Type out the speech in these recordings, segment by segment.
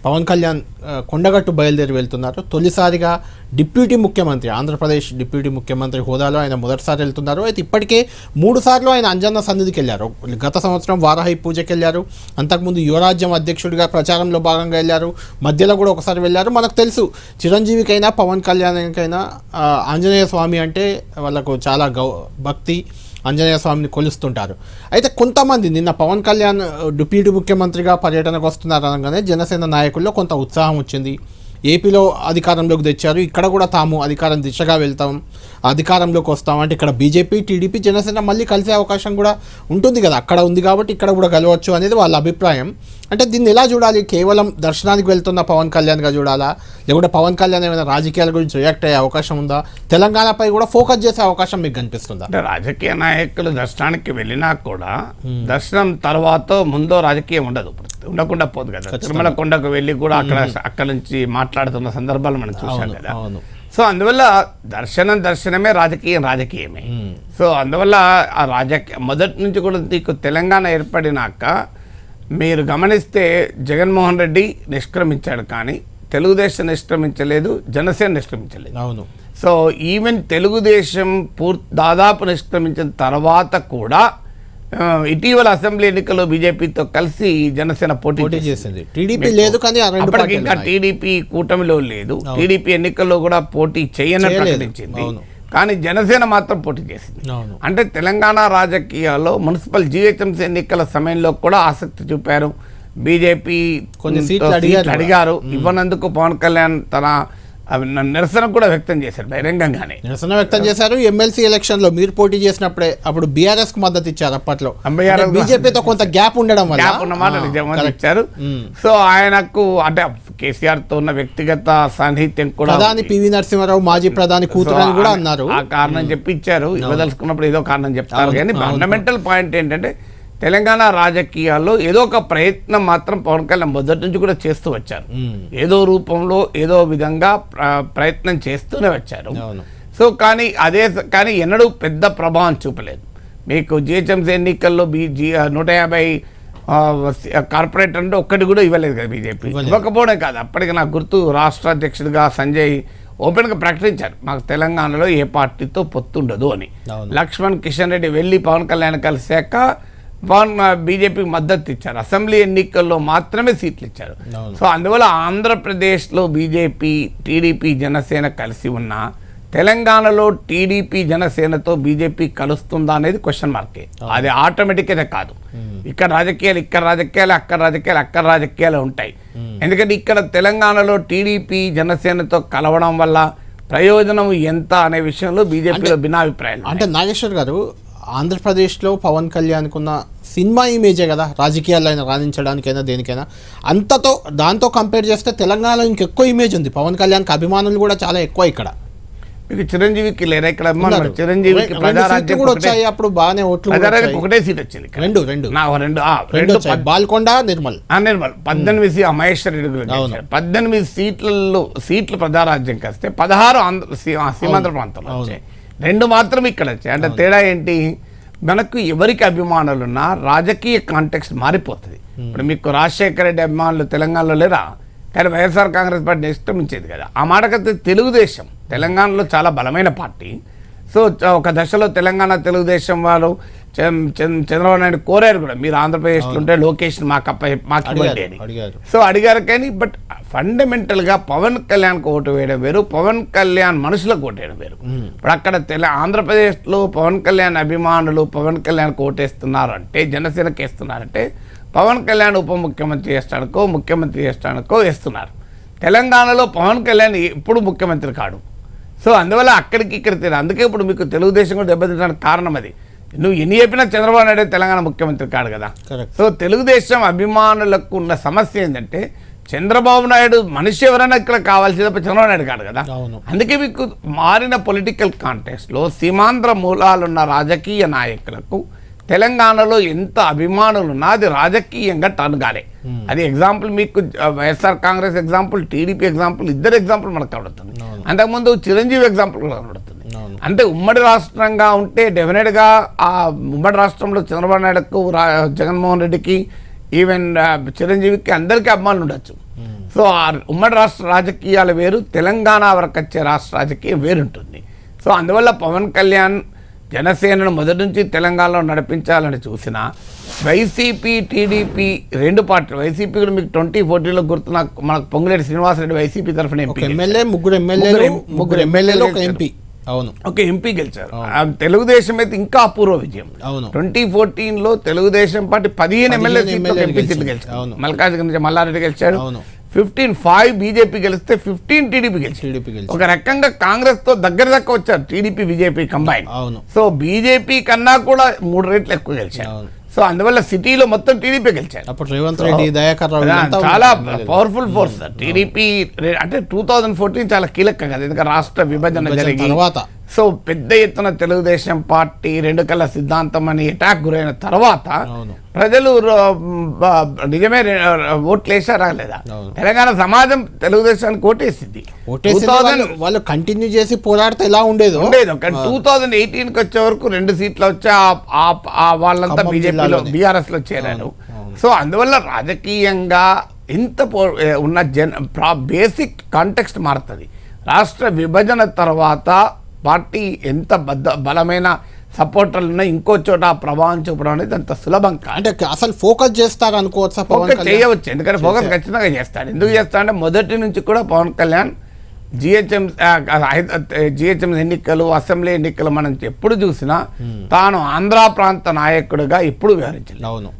పవన్ కళ్యాణ్ కొండగట్టు బయలుదేరి వెళ్తున్నారు. తొలిసారిగా డిప్యూటీ ముఖ్యమంత్రి, ఆంధ్రప్రదేశ్ డిప్యూటీ ముఖ్యమంత్రి హోదాలో ఆయన మొదటిసారి వెళ్తున్నారు. అయితే ఇప్పటికే 3 సార్లు ఆయన అంజన్న సన్నిధికి వెళ్ళారు. గత సంవత్సరం వారాహి పూజకి వెళ్ళారు, అంతకుముందు యువరాజ్యం అధ్యక్షుడిగా ప్రచారంలో భాగంగా వెళ్ళారు, మధ్యలో కూడా ఒకసారి వెళ్ళారు. మనకు తెలుసు చిరంజీవికైనా పవన్ కళ్యాణ్కైనా ఆంజనేయ స్వామి అంటే వాళ్ళకు చాలా భక్తి, ఆంజనేయ స్వామిని కొలుస్తుంటారు. అయితే కొంతమంది నిన్న పవన్ కళ్యాణ్ డిప్యూటీ ముఖ్యమంత్రిగా పర్యటనకు వస్తున్నారు అనగానే జనసేన నాయకుల్లో కొంత ఉత్సాహం వచ్చింది. ఏపీలో అధికారంలోకి తెచ్చారు, ఇక్కడ కూడా తాము అధికారం దిశగా వెళ్తాం, అధికారంలోకి వస్తాం అంటే ఇక్కడ బీజేపీ, టీడీపీ, జనసేన మళ్ళీ కలిసే అవకాశం కూడా ఉంటుంది కదా, అక్కడ ఉంది కాబట్టి ఇక్కడ కూడా కలవచ్చు అనేది వాళ్ళ అభిప్రాయం. అంటే దీన్ని ఎలా చూడాలి? కేవలం దర్శనానికి వెళ్తున్న పవన్ కళ్యాణ్గా చూడాలా, లేకుంటే పవన్ కళ్యాణ్ ఏమైనా రాజకీయాల గురించి రియాక్ట్ అయ్యే అవకాశం ఉందా? తెలంగాణపై కూడా ఫోకస్ చేసే అవకాశం మీకు కనిపిస్తుందా? అంటే రాజకీయ నాయకులు దర్శనానికి వెళ్ళినా కూడా దర్శనం తర్వాత ముందో రాజకీయం ఉండదు, ఉండకుండా పోదు కదా. తిరుమల కొండకు వెళ్ళి కూడా అక్కడ నుంచి మాట్లాడుతున్న సందర్భాలు మనం చూసాం కదా. సో అందువల్ల దర్శనమే, రాజకీయమే. సో అందువల్ల ఆ మొదటి నుంచి కూడా నీకు తెలంగాణ ఏర్పడినాక మీరు గమనిస్తే జగన్మోహన్ రెడ్డి నిష్క్రమించాడు, కానీ తెలుగుదేశం నిష్క్రమించలేదు, జనసేన నిష్క్రమించలేదు. అవును. సో ఈవెన్ తెలుగుదేశం దాదాపు నిష్క్రమించిన తర్వాత కూడా ఇటీవల అసెంబ్లీ ఎన్నికల్లో బీజేపీతో కలిసి జనసేన పోటీ చేసింది. టీడీపీ లేదు, కానీ అప్పటికి ఇంకా టీడీపీ కూటమిలో లేదు. టీడీపీ ఎన్నికల్లో కూడా పోటీ చేయని ప్రకటించింది, కానీ జనసేన మాత్రం పోటీ చేసింది. అంటే తెలంగాణ రాజకీయాల్లో మున్సిపల్ జీహెచ్ఎంసీ ఎన్నికల సమయంలో కూడా ఆసక్తి చూపారు. బీజేపీ కొన్ని సీట్లు అడిగారు, ఇవ్వనందుకు పవన్ కళ్యాణ్ తన నిరసన కూడా వ్యక్తం చేశారు, బహిరంగంగానే నిరసన వ్యక్తం చేశారు. ఎమ్మెల్సీ ఎలక్షన్ లో మీరు పోటీ చేసినప్పుడే అప్పుడు బీఆర్ఎస్ కు మద్దతు ఇచ్చారు. అప్పట్లో బీజేపీతో కొంత గ్యాప్ ఉండడం వల్ల ఉన్నమాట నిజంగా ఇచ్చారు. సో ఆయనకు అంటే కేసీఆర్ తో ఉన్న వ్యక్తిగత సాన్నిహిత్యం కూడా, ప్రధాని పివి నరసింహారావు మాజీ ప్రధాని కూతురు అని కూడా అన్నారు, ఆ కారణం చెప్పి ఇచ్చారు. ఇవ్వదలుచుకున్నప్పుడు ఏదో కారణం చెప్తారు, కానీ ఫండమెంటల్ పాయింట్ ఏంటంటే తెలంగాణ రాజకీయాల్లో ఏదో ఒక ప్రయత్నం మాత్రం పవన్ కళ్యాణ్ మొదటి నుంచి కూడా చేస్తూ వచ్చారు. ఏదో రూపంలో ఏదో విధంగా ప్రయత్నం చేస్తూనే వచ్చారు. సో కానీ ఎన్నడూ పెద్ద ప్రభావం చూపలేదు. మీకు జిహెచ్ఎంసీ ఎన్నికల్లో 150 కార్పొరేటర్ అంటే ఒక్కటి కూడా ఇవ్వలేదు కదా బీజేపీ. ఇవ్వకపోవడం కాదు, అప్పటికి నాకు గుర్తు రాష్ట్ర అధ్యక్షుడిగా సంజయ్ ఓపెన్గా ప్రకటించారు, మాకు తెలంగాణలో ఏ పార్టీతో పొత్తుండదు అని. లక్ష్మణ్ కిషన్ రెడ్డి వెళ్ళి పవన్ కళ్యాణ్ కలిశాక బీజేపీకి మద్దతు ఇచ్చారు. అసెంబ్లీ ఎన్నికల్లో మాత్రమే సీట్లు ఇచ్చారు. సో అందువల్ల ఆంధ్రప్రదేశ్లో బీజేపీ, టీడీపీ, జనసేన కలిసి ఉన్న తెలంగాణలో టీడీపీ, జనసేనతో బీజేపీ కలుస్తుందా అనేది క్వశ్చన్ మార్కే. అది ఆటోమేటిక్ అయితే కాదు. ఇక్కడ రాజకీయాలు అక్కడ రాజకీయాలు ఉంటాయి. ఎందుకంటే ఇక్కడ తెలంగాణలో టీడీపీ, జనసేనతో కలవడం వల్ల ప్రయోజనం ఎంత అనే విషయంలో బీజేపీలో భిన్నాభిప్రాయాలు. అంటే నాగేశ్వర్ గారు, ఆంధ్రప్రదేశ్లో పవన్ కళ్యాణ్కు ఉన్న సినిమా ఇమేజే కదా రాజకీయాల్లో అయినా రాణించడానికైనా దేనికైనా, దాంతో కంపేర్ చేస్తే తెలంగాణలో ఇంకెక్కువ ఇమేజ్ ఉంది. పవన్ కళ్యాణ్కి అభిమానులు కూడా చాలా ఎక్కువ. ఇక్కడ మీకు చిరంజీవికి లేరా ఇక్కడ అభిమానులు? చిరంజీవికి కూడా వచ్చాయి, అప్పుడు బాగానే ఓట్లు, ఒకటే సీట్ వచ్చింది, రెండు బాల్కొండ, నిర్మల్ 18 మహేశ్వర్ రెడ్డి 18 సీట్లు ప్రజారాజ్యం కాస్తే 16 సీమాంధ్ర ప్రాంతంలో వచ్చాయి, 2 మాత్రం ఇక్కడ వచ్చాయి. అంటే తేడా ఏంటి? మనకు ఎవరికి అభిమానులున్నా రాజకీయ కాంటెక్స్ట్ మారిపోతుంది. ఇప్పుడు మీకు రాజశేఖర రెడ్డి అభిమానులు తెలంగాణలో లేరా, కానీ వైఎస్ఆర్ కాంగ్రెస్ పార్టీ నిష్క్రమించేది కదా. ఆ మాటకైతే తెలుగుదేశం తెలంగాణలో చాలా బలమైన పార్టీ. సో ఒక దశలో తెలుగుదేశం వారు చంద్రబాబు నాయుడు కోరారు కూడా, మీరు ఆంధ్రప్రదేశ్లో ఉంటే లోకేష్ మాకు ఇవ్వండి అని. సో అడిగారు, కానీ బట్ ఫండమెంటల్గా పవన్ కళ్యాణ్కి ఓటు వేయడం వేరు, పవన్ కళ్యాణ్ మనుషులకు ఓటు వేయడం వేరు. ఇప్పుడు అక్కడ ఆంధ్రప్రదేశ్లో పవన్ కళ్యాణ్ అభిమానులు పవన్ కళ్యాణ్కి ఓటేస్తున్నారు అంటే, జనసేనకి వేస్తున్నారంటే పవన్ కళ్యాణ్ ఉప ముఖ్యమంత్రి చేస్తానికో ముఖ్యమంత్రి చేస్తానికో వేస్తున్నారు. తెలంగాణలో పవన్ కళ్యాణ్ ఎప్పుడు ముఖ్యమంత్రి కాడు. సో అందువల్ల అక్కడికి ఇక్కడ అందుకే ఇప్పుడు మీకు తెలుగుదేశం కూడా దెబ్బతించడానికి కారణం అది. నువ్వు ఎన్ని చెప్పినా చంద్రబాబు నాయుడు తెలంగాణ ముఖ్యమంత్రి కాడు కదా. సో తెలుగుదేశం అభిమానులకు ఉన్న సమస్య ఏంటంటే, చంద్రబాబు నాయుడు మనిషి ఎవరైనా ఇక్కడ కావాల్సింది చంద్రబాబు నాయుడు కాదు కదా. అందుకే మీకు మారిన పొలిటికల్ కాంటెక్స్ట్లో సీమాంధ్ర మూలాలున్న రాజకీయ నాయకులకు తెలంగాణలో ఎంత అభిమానులు ఉన్నా అది రాజకీయంగా టర్న్ కాలే. అది ఎగ్జాంపుల్ మీకు YSR Congress example, TDP example, ఇద్దరు ఎగ్జాంపుల్ మనకు కనబడుతుంది. అంతకుముందు చిరంజీవి ఎగ్జాంపుల్ కూడా కనబడుతుంది. అంటే ఉమ్మడి రాష్ట్రంగా ఉంటే డెఫినెట్గా ఆ ఉమ్మడి రాష్ట్రంలో చంద్రబాబు నాయుడుకు, జగన్మోహన్ రెడ్డికి, ఈవెన్ చిరంజీవికి అందరికీ అభిమానులు ఉండొచ్చు. సో ఆ ఉమ్మడి రాష్ట్ర రాజకీయాలు వేరు, తెలంగాణ వరకు వచ్చే రాష్ట్ర రాజకీయం వేరుంటుంది. సో అందువల్ల పవన్ కళ్యాణ్ జనసేనను మొదటి నుంచి తెలంగాణలో నడిపించాలని చూసిన వైసీపీ టీడీపీ రెండు పార్టీలు, వైసీపీ కూడా మీకు 2014లో గుర్తు నాకు మనకు పొంగులేటి శ్రీనివాసరెడ్డి వైసీపీ తరఫున ముగ్గురు ఎమ్మెల్యేలు ఒక ఎంపీ, అవును, ఒక ఎంపీ గెలిచారు. తెలుగుదేశం అయితే ఇంకా అపూర్వ విజయం. 2014లో తెలుగుదేశం పార్టీ 15 ఎమ్మెల్యే ఎంపీ సీట్లు గెలిచారు. మల్కాజ్ నుంచి మల్లారెడ్డి గెలిచాడు. 15 బీజేపీ గెలిస్తే 15 టీడీపీ గెలిచారు. ఒక రకంగా కాంగ్రెస్ తో దగ్గర వచ్చారు TDP BJP combine. So BJP కన్నా కూడా 3 రెట్లు ఎక్కువ గెలిచారు. సో అందువల్ల సిటీలో మొత్తం టీడీపీ గెలిచారు. అప్పుడు రేవంత్ రెడ్డి, దయాకర్ రావు చాలా పవర్ఫుల్ ఫోర్స్ టీడీపీ. అంటే 2014 చాలా కీలకం కదా, ఎందుకంటే రాష్ట్ర విభజన జరిగిన తర్వాత. సో పెద్ద ఎత్తున తెలుగుదేశం పార్టీ 2 కళ్ళ సిద్ధాంతం అని అటాక్ గురైన తర్వాత ప్రజలు నిజమే ఓట్లు వేసారా లేదా? తెలంగాణ సమాజం తెలుగుదేశానికి ఓటేసింది. వాళ్ళు కంటిన్యూ చేసి పోరాడితే ఎలా ఉండేది. 2018కి వచ్చే వరకు 2 సీట్లు వచ్చి వాళ్ళంతా బీజేపీలో బీఆర్ఎస్ లో చేరారు. సో అందువల్ల రాజకీయంగా ఇంత ఉన్న బేసిక్ కాంటెక్స్ట్ మారుతుంది. రాష్ట్ర విభజన తర్వాత పార్టీ ఎంత బలమైన సపోర్టర్లు ఉన్నాయి, ఇంకో చోట ప్రభావం చూపడం అనేది అంత సులభం కాదు. అంటే అసలు ఫోకస్ చేస్తారు అనుకోవచ్చు, ఫోకస్ చేయవచ్చు. ఎందుకంటే ఫోకస్ ఖచ్చితంగా చేస్తాడు. ఎందుకు చేస్తాడంటే మొదటి నుంచి కూడా పవన్ కళ్యాణ్ జిహెచ్ఎం ఎన్నికలు, అసెంబ్లీ ఎన్నికలు మనం ఎప్పుడు చూసినా తాను ఆంధ్ర ప్రాంత నాయకుడిగా ఎప్పుడు వ్యవహరించలేదు.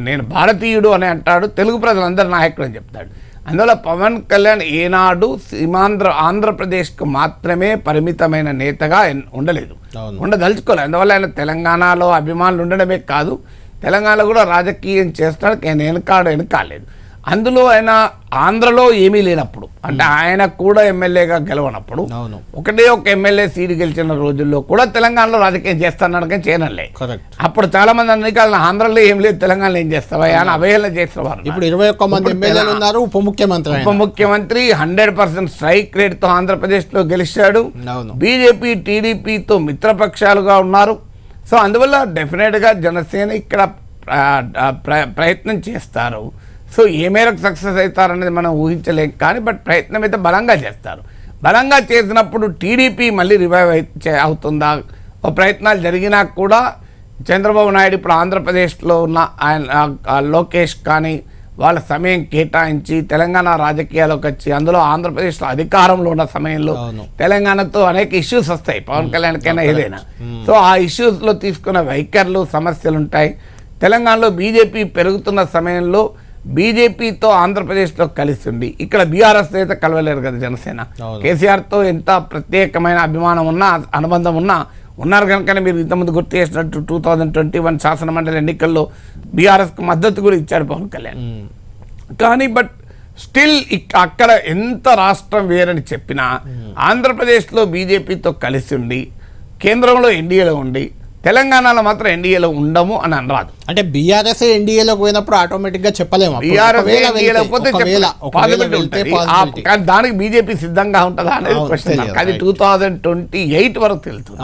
నేను భారతీయుడు అని అంటాడు, తెలుగు ప్రజలందరూ నాయకుడు అని చెప్తాడు. అందువల్ల పవన్ కళ్యాణ్ ఏనాడు ఆంధ్రప్రదేశ్కు మాత్రమే పరిమితమైన నేతగా ఉండలేదు, ఉండదలుచుకోలేదు. అందువల్ల ఆయన తెలంగాణలో అభిమానులు ఉండడమే కాదు, తెలంగాణలో కూడా రాజకీయం చేస్తాడు. వెనకాలేదు. అందులో ఆయన ఆంధ్రలో ఏమీ లేనప్పుడు, అంటే ఆయన కూడా ఎమ్మెల్యేగా గెలవనప్పుడు, ఒక ఎమ్మెల్యే సీటు గెలిచిన రోజుల్లో కూడా తెలంగాణలో రాజకీయం చేస్తాను కానీ చేయనలే. అప్పుడు చాలా మంది అన్ని ఆంధ్రలో ఏం లేదు, తెలంగాణలో ఏం చేస్తావా అని అవహేళన చేసేవారు. ఇప్పుడు 21 మంది ఎమ్మెల్యేలు ఉన్నారు. ఉప ముఖ్యమంత్రి 100% స్ట్రైక్ రేట్ తో ఆంధ్రప్రదేశ్ లో గెలిచాడు. బీజేపీ టీడీపీతో మిత్రపక్షాలుగా ఉన్నారు. సో అందువల్ల డెఫినెట్ గా జనసేన ఇక్కడ ప్రయత్నం చేస్తారు. సో ఏ మేరకు సక్సెస్ అవుతారనేది మనం ఊహించలేం కానీ బట్ ప్రయత్నం అయితే బలంగా చేస్తారు. బలంగా చేసినప్పుడు టీడీపీ మళ్ళీ రివైవ్ అవుతుందా? ప్రయత్నాలు జరిగినా కూడా చంద్రబాబు నాయుడు ఇప్పుడు ఆంధ్రప్రదేశ్లో ఉన్న ఆయన లోకేష్ కానీ వాళ్ళ సమయం కేటాయించి తెలంగాణ రాజకీయాల్లోకి వచ్చి అందులో ఆంధ్రప్రదేశ్లో అధికారంలో ఉన్న సమయంలో తెలంగాణతో అనేక ఇష్యూస్ వస్తాయి పవన్ కళ్యాణ్కైనా ఏదైనా. సో ఆ ఇష్యూస్లో తీసుకున్న వైఖరులు సమస్యలు ఉంటాయి. తెలంగాణలో బీజేపీ పెరుగుతున్న సమయంలో బీజేపీతో ఆంధ్రప్రదేశ్లో కలిసి ఉంది, ఇక్కడ బీఆర్ఎస్ అయితే కలవలేరు కదా జనసేన. కేసీఆర్తో ఎంత ప్రత్యేకమైన అభిమానం ఉన్నా అనుబంధం ఉన్నారు కనుకనే మీరు ఇంతకుముందు గుర్తు చేసినట్టు 2021 శాసనమండలి ఎన్నికల్లో బీఆర్ఎస్కు మద్దతు కూడా ఇచ్చాడు పవన్ కళ్యాణ్. కానీ బట్ స్టిల్ అక్కడ ఎంత రాష్ట్రం వేరని చెప్పినా ఆంధ్రప్రదేశ్లో బీజేపీతో కలిసి ఉండి కేంద్రంలో ఎన్డీఏలో ఉండి తెలంగాణలో మాత్రం ఎన్డీఏలో ఉండము అని అనరాదు. అంటే బీఆర్ఎస్ ఎన్డీఏలోకి పోయినప్పుడు ఆటోమేటిక్ గా చెప్పలేము. కానీ దానికి బీజేపీ సిద్ధంగా ఉంటుందా అనేది క్వశ్చన్. అది 2028 వరకు తెలుస్తుంది.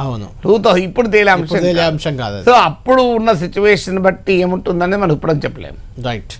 ఇప్పుడు తేలే అంశం కాదు. సో అప్పుడు ఉన్న సిచ్యువేషన్ బట్టి ఏముంటుందనేది మనం ఇప్పుడు చెప్పలేము. రైట్.